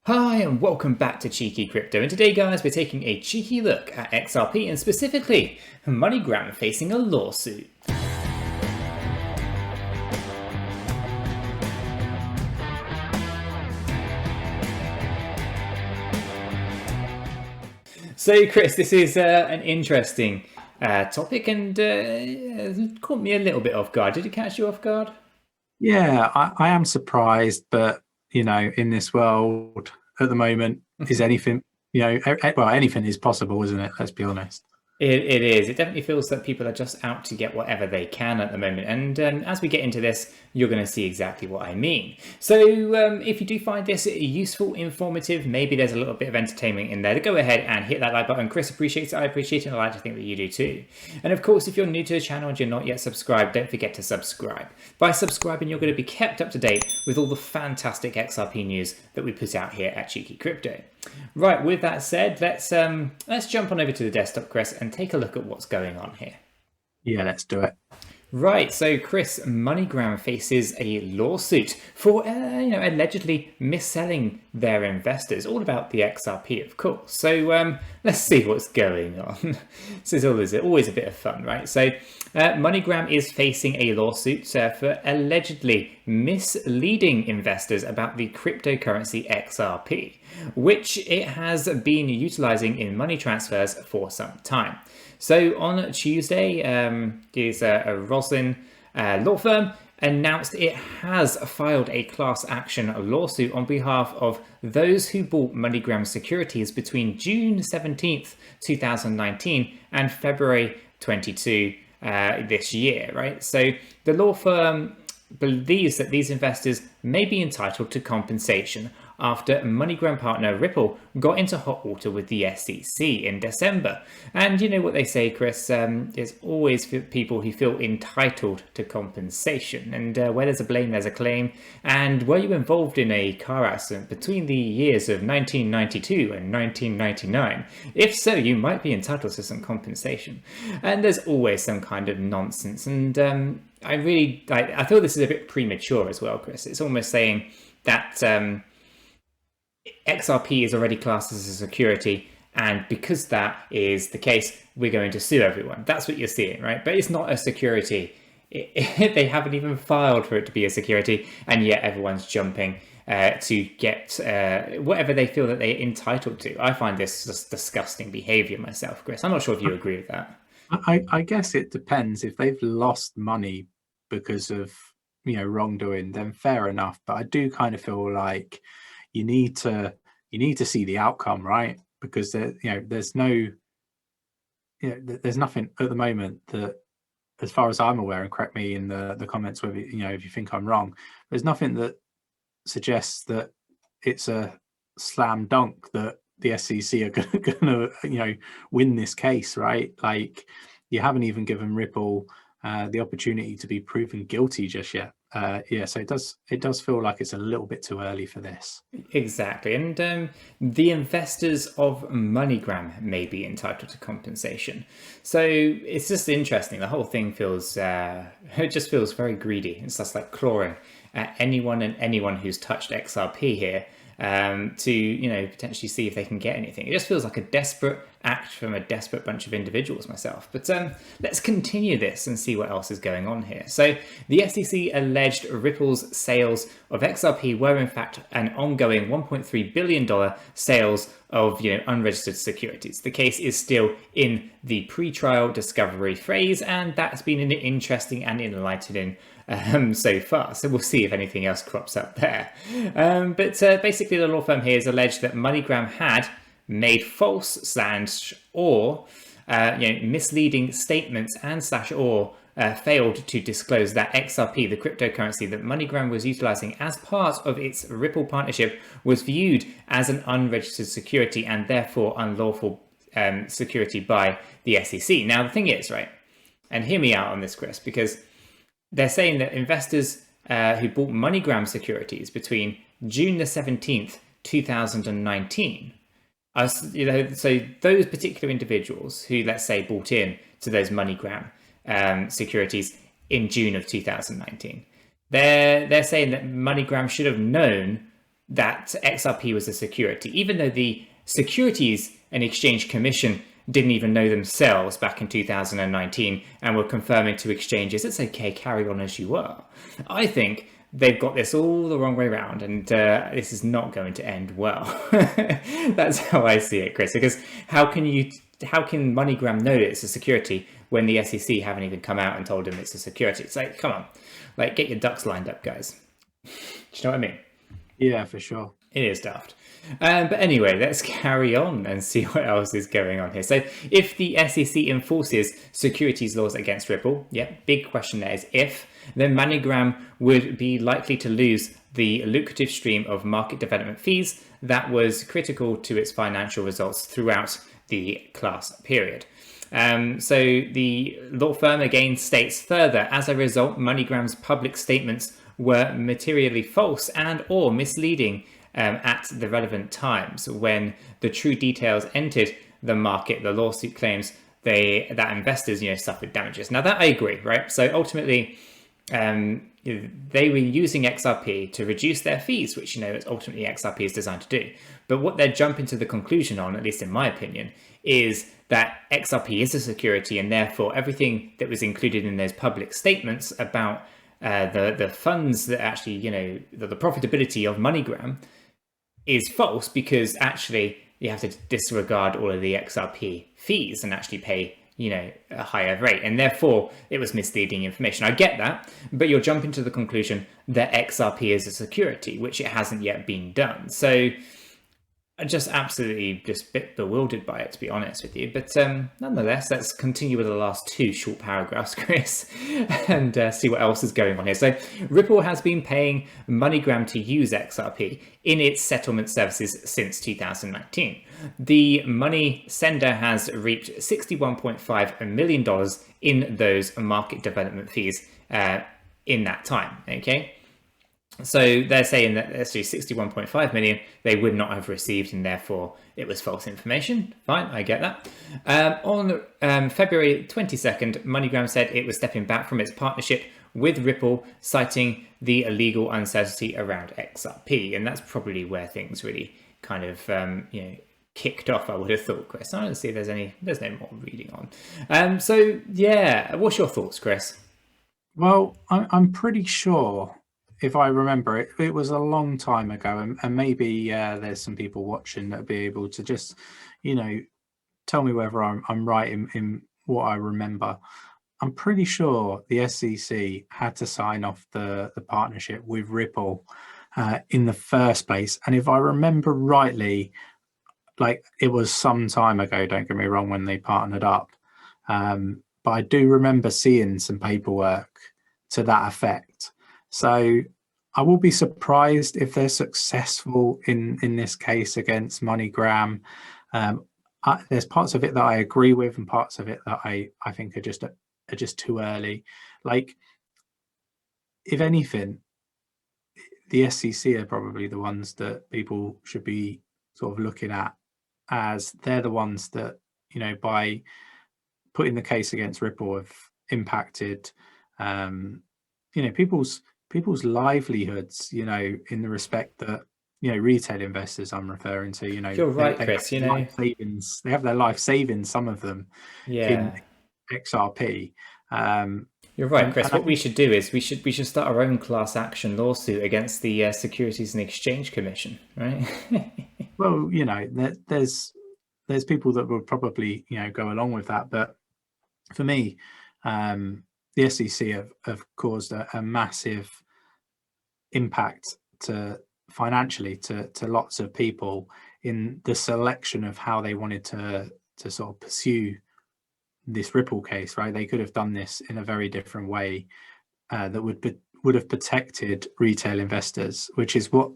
Hi and welcome back to Cheeky Crypto, and today guys we're taking a cheeky look at XRP and specifically MoneyGram facing a lawsuit. So Chris, this is an interesting topic and caught me a little bit off guard. Did it catch you off guard? Yeah, I am surprised, but in this world at the moment, is anything, well, anything is possible, isn't it? Let's be honest. It is. It definitely feels that people are just out to get whatever they can at the moment. And as we get into this, you're going to see exactly what I mean. So if you do find this useful, informative, maybe there's a little bit of entertainment in there, to go ahead and hit that like button. Chris appreciates it. I appreciate it. And I like to think that you do too. And of course, if you're new to the channel and you're not yet subscribed, don't forget to subscribe. By subscribing, you're going to be kept up to date with all the fantastic XRP news that we put out here at Cheeky Crypto. Right, with that said, let's jump on over to the desktop, Chris, and take a look at what's going on here. Yeah, let's do it. Right, so Chris, MoneyGram faces a lawsuit for allegedly mis-selling their investors. All about the XRP, of course. So let's see what's going on. This is always a bit of fun, right? So MoneyGram is facing a lawsuit for allegedly misleading investors about the cryptocurrency XRP, which it has been utilizing in money transfers for some time. So on Tuesday, a Roslyn law firm announced it has filed a class action lawsuit on behalf of those who bought MoneyGram securities between June 17th, 2019 and February 22 this year, right? So the law firm believes that these investors may be entitled to compensation after MoneyGram partner Ripple got into hot water with the SEC in December. And you know what they say, Chris, there's always people who feel entitled to compensation. And where there's a blame, there's a claim. And were you involved in a car accident between the years of 1992 and 1999? If so, you might be entitled to some compensation. And there's always some kind of nonsense. And I feel this is a bit premature as well, Chris. It's almost saying that XRP is already classed as a security, and because that is the case, we're going to sue everyone. That's what you're seeing, right? But it's not a security. They haven't even filed for it to be a security, and yet everyone's jumping to get whatever they feel that they're entitled to. I find this just disgusting behavior myself, Chris. I'm not sure if you agree with that. I guess it depends. If they've lost money because of wrongdoing, then fair enough. But I do kind of feel like you need to see the outcome, right? Because there's nothing at the moment that, as far as I'm aware, and correct me in the comments whether if you think I'm wrong, there's nothing that suggests that it's a slam dunk that the SEC are going to win this case, right? Like, you haven't even given Ripple the opportunity to be proven guilty just yet. So it does feel like it's a little bit too early for this. Exactly, and the investors of MoneyGram may be entitled to compensation. So it's just interesting. The whole thing feels it just feels very greedy. It's just like clawing at anyone who's touched XRP here to potentially see if they can get anything. It just feels like a desperate act from a desperate bunch of individuals myself. But let's continue this and see what else is going on here. So the SEC alleged Ripple's sales of XRP were in fact an ongoing $1.3 billion sales of unregistered securities. The case is still in the pre-trial discovery phase, and that's been an interesting and enlightening so far. So we'll see if anything else crops up there. But basically the law firm here has alleged that MoneyGram had made false or misleading statements and or failed to disclose that XRP, the cryptocurrency that MoneyGram was utilizing as part of its Ripple partnership, was viewed as an unregistered security and therefore unlawful security by the SEC. Now the thing is, right, and hear me out on this, Chris, because they're saying that investors who bought MoneyGram securities between June the 17th, 2019, so those particular individuals who, let's say, bought in to those MoneyGram securities in June of 2019, they're saying that MoneyGram should have known that XRP was a security, even though the Securities and Exchange Commission didn't even know themselves back in 2019 and were confirming to exchanges, it's okay, carry on as you were. I think they've got this all the wrong way around, and this is not going to end well. That's how I see it, Chris, because how can MoneyGram know it's a security when the SEC haven't even come out and told them it's a security? It's like, come on, like, get your ducks lined up, guys. Do you know what I mean? Yeah, for sure. It is daft. But anyway, let's carry on and see what else is going on here. So if the SEC enforces securities laws against Ripple, yeah, big question there is if, then MoneyGram would be likely to lose the lucrative stream of market development fees that was critical to its financial results throughout the class period. So the law firm again states further, as a result, MoneyGram's public statements were materially false and or misleading at the relevant times. When the true details entered the market, the lawsuit claims that investors, suffered damages. Now that I agree, right? So ultimately, they were using XRP to reduce their fees, which ultimately XRP is designed to do. But what they're jumping to the conclusion on, at least in my opinion, is that XRP is a security, and therefore everything that was included in those public statements about the funds that actually, the profitability of MoneyGram is false, because actually you have to disregard all of the XRP fees and actually pay, a higher rate. And therefore it was misleading information. I get that, but you're jumping to the conclusion that XRP is a security, which it hasn't yet been done. So I'm just absolutely a bit bewildered by it, to be honest with you. But nonetheless, let's continue with the last two short paragraphs, Chris, and see what else is going on here. So Ripple has been paying MoneyGram to use XRP in its settlement services since 2019. The money sender has reaped $61.5 million in those market development fees in that time, okay? So they're saying that actually 61.5 million they would not have received, and therefore it was false information. Fine, I get that. On February 22nd, MoneyGram said it was stepping back from its partnership with Ripple, citing the legal uncertainty around XRP. And that's probably where things really kind of, kicked off, I would have thought, Chris. I don't see if there's no more reading on. So yeah, what's your thoughts, Chris? Well, I'm pretty sure, if I remember it was a long time ago, and maybe there's some people watching that'll be able to just, tell me whether I'm right in what I remember. I'm pretty sure the SEC had to sign off the partnership with Ripple in the first place. And if I remember rightly, like, it was some time ago, don't get me wrong, when they partnered up. But I do remember seeing some paperwork to that effect. So I will be surprised if they're successful in this case against MoneyGram. There's parts of it that I agree with, and parts of it that I think are just too early. Like, if anything, the SEC are probably the ones that people should be sort of looking at, as they're the ones that, by putting the case against Ripple, have impacted people's livelihoods, in the respect that, retail investors I'm referring to, You're right, Chris, they have their life savings, some of them, in XRP. You're right, Chris. What we should do is we should start our own class action lawsuit against the Securities and Exchange Commission, right? Well, there's people that will probably, go along with that, but for me, the SEC have caused a massive impact financially to lots of people in the selection of how they wanted to sort of pursue this Ripple case, right? They could have done this in a very different way that would have protected retail investors, which is what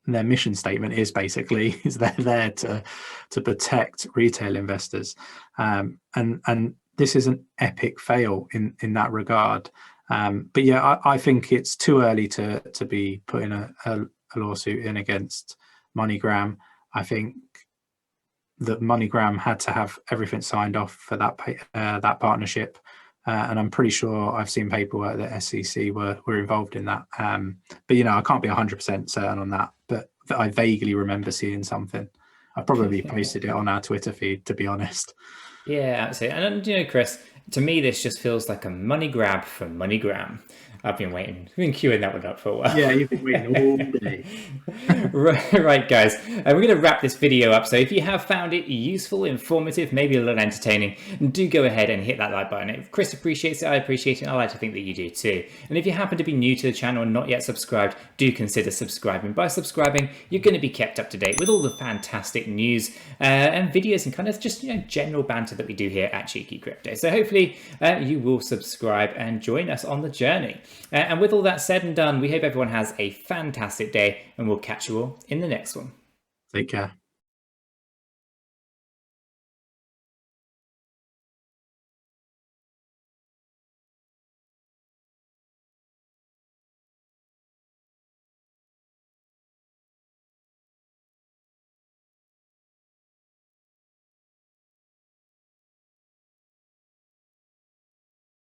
their mission statement is, basically, is they're there to protect retail investors. And this is an epic fail in that regard. But yeah, I think it's too early to be putting a lawsuit in against MoneyGram. I think that MoneyGram had to have everything signed off for that partnership, and I'm pretty sure I've seen paperwork that SEC were involved in that. But I can't be 100% certain on that. But I vaguely remember seeing something. I probably posted it on our Twitter feed, to be honest. Yeah, absolutely. And you know, Chris, to me, this just feels like a money grab for MoneyGram. I've been waiting, I've been queuing that one up for a while. Yeah, you've been waiting all day. Right, guys, we're going to wrap this video up. So if you have found it useful, informative, maybe a little entertaining, do go ahead and hit that like button. If Chris appreciates it, I appreciate it. I like to think that you do too. And if you happen to be new to the channel and not yet subscribed, do consider subscribing. By subscribing, you're going to be kept up to date with all the fantastic news and videos and kind of just, you know, general banter that we do here at Cheeky Crypto. So hopefully you will subscribe and join us on the journey. And with all that said and done, we hope everyone has a fantastic day, and we'll catch you all in the next one. Take care.